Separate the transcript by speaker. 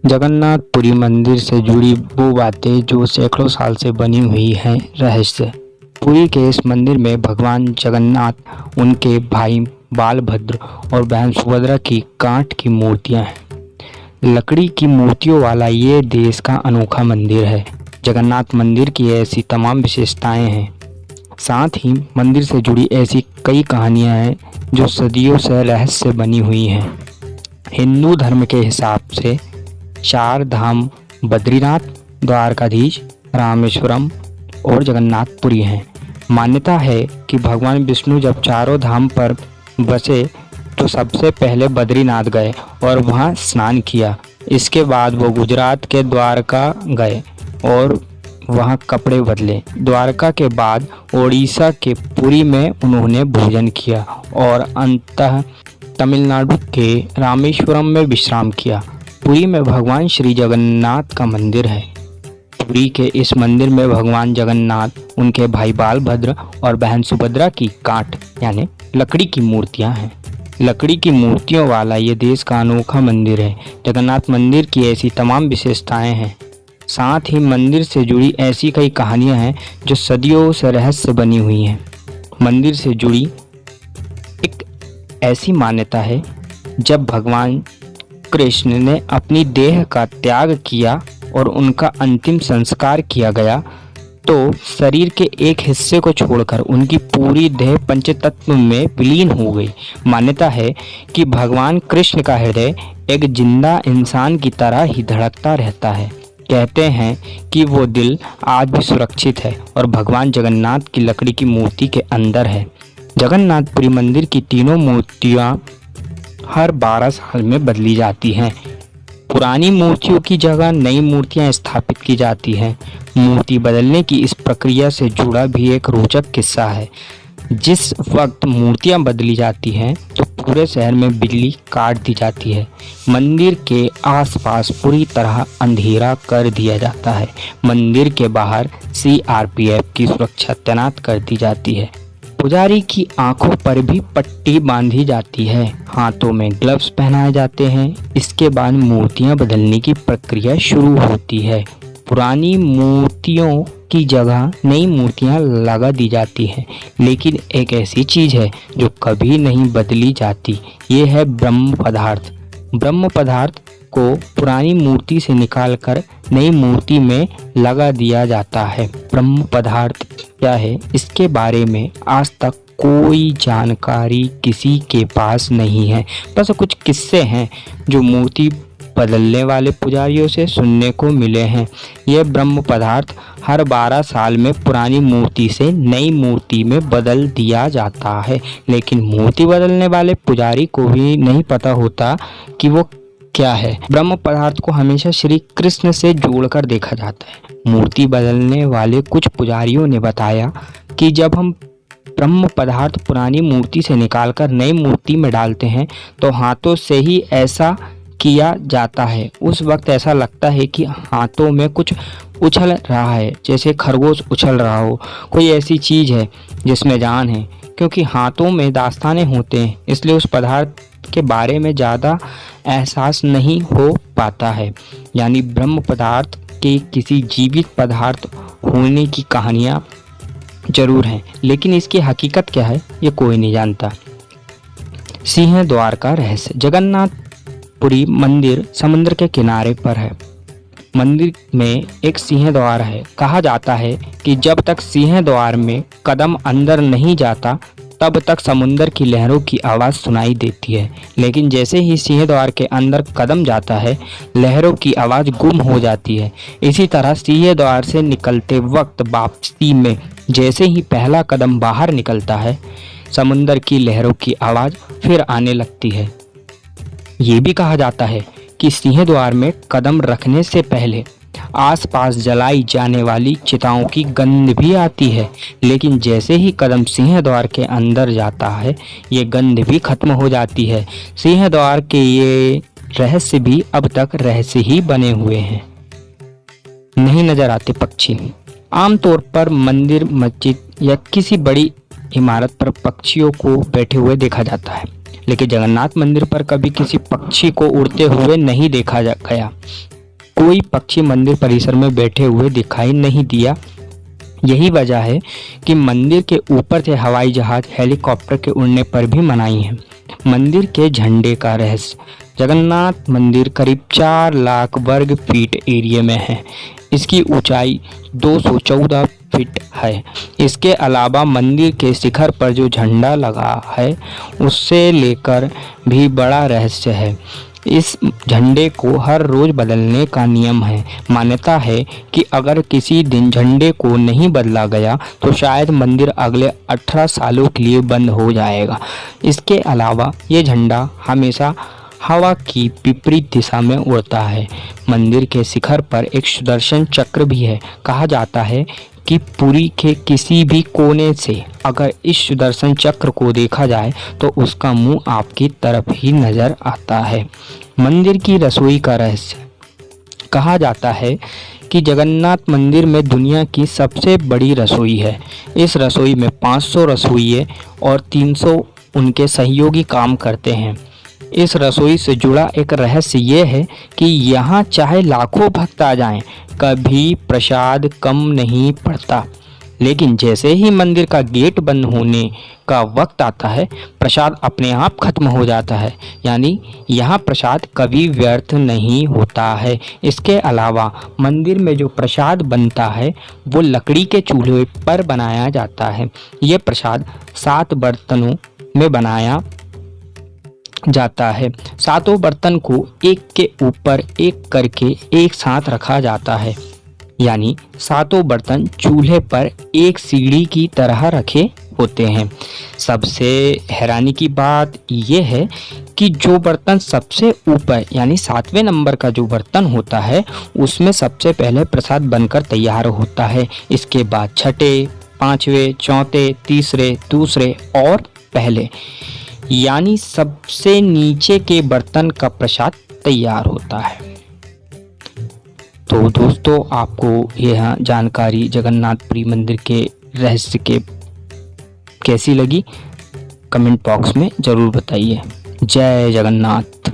Speaker 1: जगन्नाथपुरी मंदिर से जुड़ी वो बातें जो सैकड़ों साल से बनी हुई हैं रहस्य। पुरी के इस मंदिर में भगवान जगन्नाथ, उनके भाई बालभद्र और बहन सुभद्रा की कांठ की मूर्तियां हैं। लकड़ी की मूर्तियों वाला ये देश का अनोखा मंदिर है। जगन्नाथ मंदिर की ऐसी तमाम विशेषताएं हैं। साथ ही मंदिर से जुड़ी ऐसी कई कहानियां हैं जो सदियों से रहस्य बनी हुई हैं। हिंदू धर्म के हिसाब से 4 धाम बद्रीनाथ, द्वारकाधीश, रामेश्वरम और जगन्नाथपुरी हैं। मान्यता है कि भगवान विष्णु जब चारों धाम पर बसे तो सबसे पहले बद्रीनाथ गए और वहां स्नान किया। इसके बाद वो गुजरात के द्वारका गए और वहां कपड़े बदले। द्वारका के बाद ओडिशा के पुरी में उन्होंने भोजन किया और अंततः तमिलनाडु के रामेश्वरम में विश्राम किया। पुरी में भगवान श्री जगन्नाथ का मंदिर है। पुरी के इस मंदिर में भगवान जगन्नाथ, उनके भाई बालभद्र और बहन सुभद्रा की कांठ यानी लकड़ी की मूर्तियां हैं। लकड़ी की मूर्तियों वाला ये देश का अनोखा मंदिर है। जगन्नाथ मंदिर की ऐसी तमाम विशेषताएं हैं। साथ ही मंदिर से जुड़ी ऐसी कई कहानियां हैं जो सदियों से रहस्य बनी हुई हैं। मंदिर से जुड़ी एक ऐसी मान्यता है, जब भगवान कृष्ण ने अपनी देह का त्याग किया और उनका अंतिम संस्कार किया गया तो शरीर के एक हिस्से को छोड़कर उनकी पूरी देह पंचतत्व में विलीन हो गई। मान्यता है कि भगवान कृष्ण का हृदय एक जिंदा इंसान की तरह ही धड़कता रहता है। कहते हैं कि वो दिल आज भी सुरक्षित है और भगवान जगन्नाथ की लकड़ी की मूर्ति के अंदर है। जगन्नाथपुरी मंदिर की तीनों मूर्तियां हर 12 साल में बदली जाती हैं। पुरानी मूर्तियों की जगह नई मूर्तियां स्थापित की जाती हैं। मूर्ति बदलने की इस प्रक्रिया से जुड़ा भी एक रोचक किस्सा है। जिस वक्त मूर्तियां बदली जाती हैं तो पूरे शहर में बिजली काट दी जाती है। मंदिर के आसपास पूरी तरह अंधेरा कर दिया जाता है। मंदिर के बाहर CRPF की सुरक्षा तैनात कर दी जाती है। पुजारी की आंखों पर भी पट्टी बांधी जाती है। हाथों में ग्लव्स पहनाए जाते हैं। इसके बाद मूर्तियां बदलने की प्रक्रिया शुरू होती है। पुरानी मूर्तियों की जगह नई मूर्तियां लगा दी जाती हैं। लेकिन एक ऐसी चीज है जो कभी नहीं बदली जाती, ये है ब्रह्म पदार्थ। ब्रह्म पदार्थ को पुरानी मूर्ति से निकालकर नई मूर्ति में लगा दिया जाता है। ब्रह्म पदार्थ क्या है, इसके बारे में आज तक कोई जानकारी किसी के पास नहीं है। बस कुछ किस्से हैं जो मूर्ति बदलने वाले पुजारियों से सुनने को मिले हैं। यह ब्रह्म पदार्थ हर 12 साल में पुरानी मूर्ति से नई मूर्ति में बदल दिया जाता है। लेकिन मूर्ति बदलने वाले पुजारी को भी नहीं पता होता कि वो क्या है। ब्रह्म पदार्थ को हमेशा श्री कृष्ण से जोड़कर देखा जाता है। मूर्ति बदलने वाले कुछ पुजारियों ने बताया कि जब हम ब्रह्म पदार्थ पुरानी मूर्ति से निकालकर नई मूर्ति में डालते हैं तो हाथों से ही ऐसा किया जाता है। उस वक्त ऐसा लगता है कि हाथों में कुछ उछल रहा है, जैसे खरगोश उछल रहा हो। कोई ऐसी चीज़ है जिसमें जान है। क्योंकि हाथों में दास्ताने होते हैं, इसलिए उस पदार्थ के बारे में ज़्यादा एहसास नहीं हो पाता है। यानी ब्रह्म पदार्थ के किसी जीवित पदार्थ होने की कहानियाँ जरूर हैं, लेकिन इसकी हकीकत क्या है ये कोई नहीं जानता। सिंह द्वार का रहस्य। जगन्नाथपुरी मंदिर समुद्र के किनारे पर है। मंदिर में एक सिंह द्वार है। कहा जाता है कि जब तक सिंह द्वार में कदम अंदर नहीं जाता तब तक समुद्र की लहरों की आवाज़ सुनाई देती है। लेकिन जैसे ही सिंह द्वार के अंदर कदम जाता है लहरों की आवाज़ गुम हो जाती है। इसी तरह सिंह द्वार से निकलते वक्त वापसी में जैसे ही पहला कदम बाहर निकलता है समुद्र की लहरों की आवाज़ फिर आने लगती है। ये भी कहा जाता है कि सिंह द्वार में कदम रखने से पहले आसपास जलाई जाने वाली चिताओं की गंध भी आती है। लेकिन जैसे ही कदम सिंह द्वार के अंदर जाता है ये गंध भी खत्म हो जाती है। सिंह द्वार के ये रहस्य भी अब तक रहस्य ही बने हुए हैं। नहीं नजर आते पक्षी। आमतौर पर मंदिर, मस्जिद या किसी बड़ी इमारत पर पक्षियों को बैठे हुए देखा जाता है, लेकिन जगन्नाथ मंदिर पर कभी किसी पक्षी को उड़ते हुए नहीं देखा गया। कोई पक्षी मंदिर परिसर में बैठे हुए दिखाई नहीं दिया। यही वजह है कि मंदिर के ऊपर से हवाई जहाज, हेलीकॉप्टर के उड़ने पर भी मनाही है। मंदिर के झंडे का रहस्य। जगन्नाथ मंदिर करीब 4 लाख वर्ग फीट एरिया में है। इसकी ऊंचाई 214 फीट है। इसके अलावा मंदिर के शिखर पर जो झंडा लगा है उससे लेकर भी बड़ा रहस्य है। इस झंडे को हर रोज बदलने का नियम है। मान्यता है कि अगर किसी दिन झंडे को नहीं बदला गया तो शायद मंदिर अगले 18 सालों के लिए बंद हो जाएगा। इसके अलावा ये झंडा हमेशा हवा की विपरीत दिशा में उड़ता है। मंदिर के शिखर पर एक सुदर्शन चक्र भी है। कहा जाता है कि पुरी के किसी भी कोने से अगर इस सुदर्शन चक्र को देखा जाए तो उसका मुंह आपकी तरफ ही नजर आता है। मंदिर की रसोई का रहस्य। कहा जाता है कि जगन्नाथ मंदिर में दुनिया की सबसे बड़ी रसोई है। इस रसोई में 500 रसोइये और 300 उनके सहयोगी काम करते हैं। इस रसोई से जुड़ा एक रहस्य ये है कि यहाँ चाहे लाखों भक्त आ जाएं, कभी प्रसाद कम नहीं पड़ता। लेकिन जैसे ही मंदिर का गेट बंद होने का वक्त आता है, प्रसाद अपने आप खत्म हो जाता है। यानी यहाँ प्रसाद कभी व्यर्थ नहीं होता है। इसके अलावा मंदिर में जो प्रसाद बनता है वो लकड़ी के चूल्हे पर बनाया जाता है। ये प्रसाद 7 बर्तनों में बनाया जाता है। 7 बर्तन को एक के ऊपर एक करके एक साथ रखा जाता है। यानी 7 बर्तन चूल्हे पर एक सीढ़ी की तरह रखे होते हैं। सबसे हैरानी की बात यह है कि जो बर्तन सबसे ऊपर यानी 7वें नंबर का जो बर्तन होता है उसमें सबसे पहले प्रसाद बनकर तैयार होता है। इसके बाद छठे, 5वें, चौथे, तीसरे, दूसरे और पहले यानी सबसे नीचे के बर्तन का प्रसाद तैयार होता है। तो दोस्तों, आपको यह जानकारी जगन्नाथपुरी मंदिर के रहस्य के कैसी लगी कमेंट बॉक्स में ज़रूर बताइए। जय जगन्नाथ।